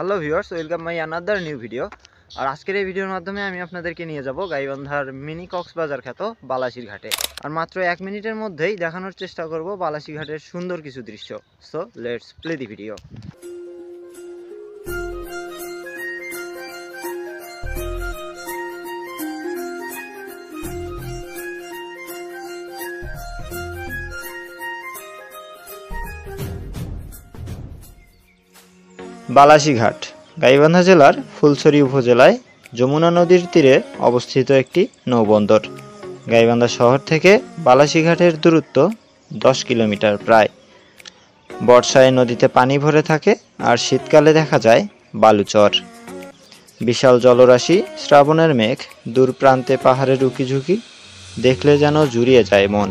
Hello viewers, welcome my another new video. আর আজকের এই ভিডিওর মাধ্যমে আমি আপনাদেরকে নিয়ে যাব গাইবান্ধার মিনি কক্সবাজার খ্যাত বালাসির ঘাটে। আর মাত্র 1 মিনিটের মধ্যেই দেখানোর চেষ্টা করব বালাসি ঘাটের সুন্দর কিছু দৃশ্য। So let's play the video. Balasi Ghat Gaibandha জেলার ফুলছড়ি উপজেলায় যমুনা নদীর তীরে অবস্থিত একটি নৌবন্দর। গাইবান্ধা শহর থেকে বালাসি ঘাটের দূরত্ব 10 কিলোমিটার প্রায়। বর্ষায় নদীতে পানি ভরে থাকে আর শীতকালে দেখা যায় বালুচর। বিশাল জলরাশি, শ্রাবণের মেঘ, দূর প্রান্তে পাহাড়ের উকিঝুঁকি, দেখলে যেন জুড়িয়ে যায় মন।